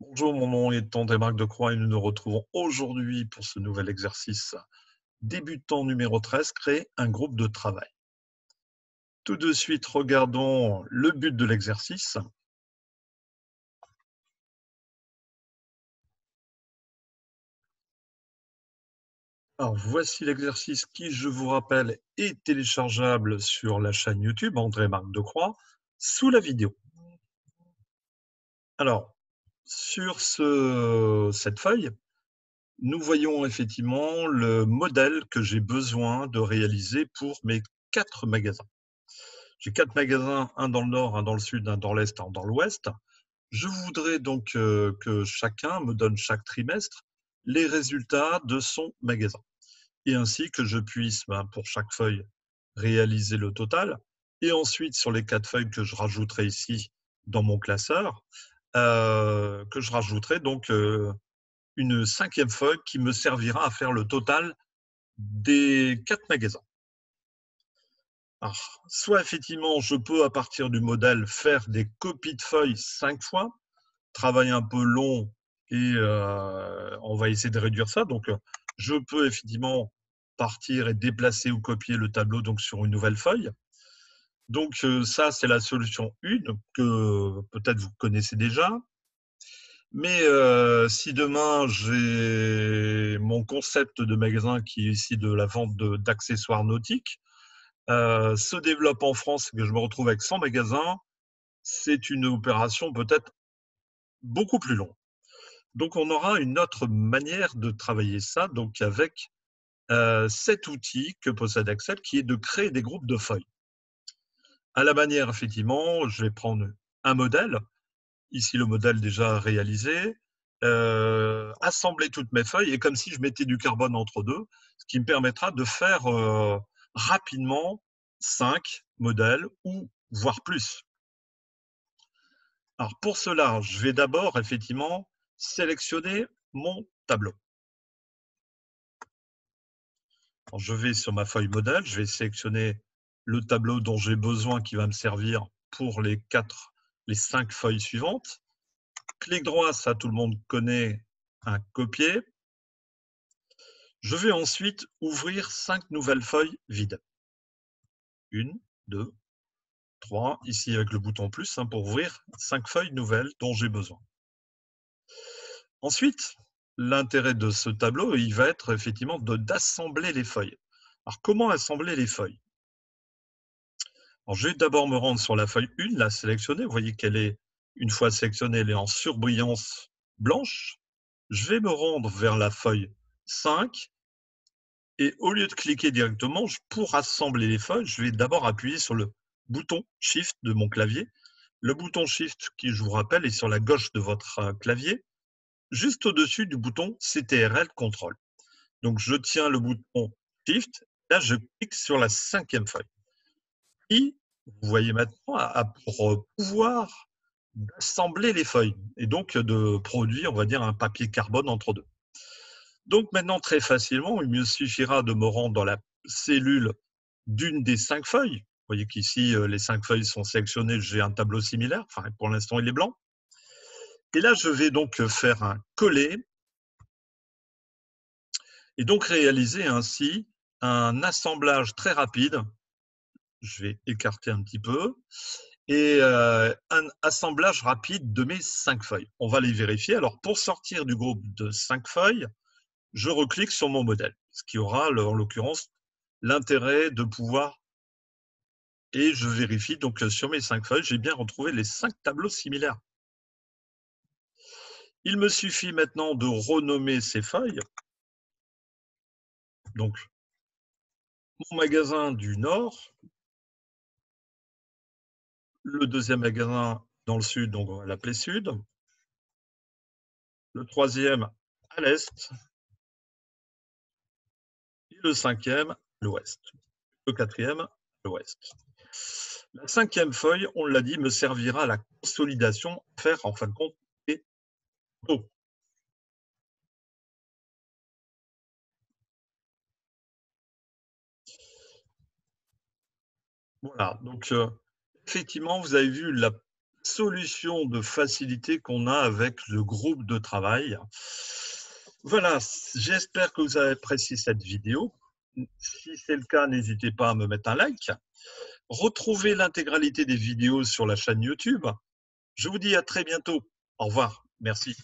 Bonjour, mon nom est André Marc Decroix et nous nous retrouvons aujourd'hui pour ce nouvel exercice débutant numéro 13, créer un groupe de travail. Tout de suite, regardons le but de l'exercice. Alors, voici l'exercice qui, je vous rappelle, est téléchargeable sur la chaîne YouTube André Marc Decroix sous la vidéo. Alors, sur cette feuille, nous voyons effectivement le modèle que j'ai besoin de réaliser pour mes 4 magasins. J'ai 4 magasins, un dans le nord, un dans le sud, un dans l'est, un dans l'ouest. Je voudrais donc que chacun me donne chaque trimestre les résultats de son magasin et ainsi que je puisse, pour chaque feuille, réaliser le total et ensuite sur les 4 feuilles que je rajouterai ici dans mon classeur, que je rajouterai donc une 5e feuille qui me servira à faire le total des 4 magasins. Alors, soit effectivement, je peux, à partir du modèle, faire des copies de feuilles 5 fois, travail un peu long et on va essayer de réduire ça. Donc, je peux effectivement partir et déplacer ou copier le tableau donc sur une nouvelle feuille. Donc, ça, c'est la solution 1 que peut-être vous connaissez déjà. Mais si demain, j'ai mon concept de magasin qui est ici de la vente d'accessoires nautiques, se développe en France et que je me retrouve avec 100 magasins, c'est une opération peut-être beaucoup plus longue. Donc, on aura une autre manière de travailler ça, donc avec cet outil que possède Excel, qui est de créer des groupes de feuilles. À la manière, effectivement, je vais prendre un modèle, ici le modèle déjà réalisé, assembler toutes mes feuilles, et comme si je mettais du carbone entre deux, ce qui me permettra de faire rapidement 5 modèles ou voire plus. Alors pour cela, je vais d'abord effectivement sélectionner mon tableau. Alors, je vais sur ma feuille modèle, je vais sélectionner le tableau dont j'ai besoin qui va me servir pour les 5 feuilles suivantes. Clic droit, ça tout le monde connaît, un copier. Je vais ensuite ouvrir 5 nouvelles feuilles vides. 1, 2, 3, ici avec le bouton plus pour ouvrir 5 feuilles nouvelles dont j'ai besoin. Ensuite, l'intérêt de ce tableau, il va être effectivement d'assembler les feuilles. Alors, comment assembler les feuilles? Alors, je vais d'abord me rendre sur la feuille 1, la sélectionner. Vous voyez qu'elle est, une fois sélectionnée, elle est en surbrillance blanche. Je vais me rendre vers la feuille 5 et au lieu de cliquer directement, pour assembler les feuilles, je vais d'abord appuyer sur le bouton Shift de mon clavier. Le bouton Shift, qui, je vous rappelle, est sur la gauche de votre clavier, juste au-dessus du bouton CTRL Contrôle. Donc, je tiens le bouton Shift, là, je clique sur la 5e feuille. Et vous voyez maintenant, pour pouvoir assembler les feuilles et donc de produire, on va dire, un papier carbone entre deux. Donc maintenant, très facilement, il me suffira de me rendre dans la cellule d'une des 5 feuilles. Vous voyez qu'ici, les 5 feuilles sont sélectionnées, j'ai un tableau similaire. Enfin, pour l'instant, il est blanc. Et là, je vais donc faire un coller et donc réaliser ainsi un assemblage très rapide. Je vais écarter un petit peu. Et un assemblage rapide de mes 5 feuilles. On va les vérifier. Alors, pour sortir du groupe de 5 feuilles, je reclique sur mon modèle, ce qui aura, en l'occurrence, l'intérêt de pouvoir, et je vérifie, donc sur mes 5 feuilles, j'ai bien retrouvé les 5 tableaux similaires. Il me suffit maintenant de renommer ces feuilles. Donc, mon magasin du Nord, le 2e magasin dans le Sud, donc on va l'appeler Sud, le 3e à l'Est, et le 5e, l'Ouest. Le 4e, l'Ouest. La 5e feuille, on l'a dit, me servira à la consolidation, faire en fin de compte des taux. Voilà, donc effectivement, vous avez vu solution de facilité qu'on a avec le groupe de travail. Voilà, j'espère que vous avez apprécié cette vidéo. Si c'est le cas, n'hésitez pas à me mettre un like. Retrouvez l'intégralité des vidéos sur la chaîne YouTube. Je vous dis à très bientôt. Au revoir. Merci.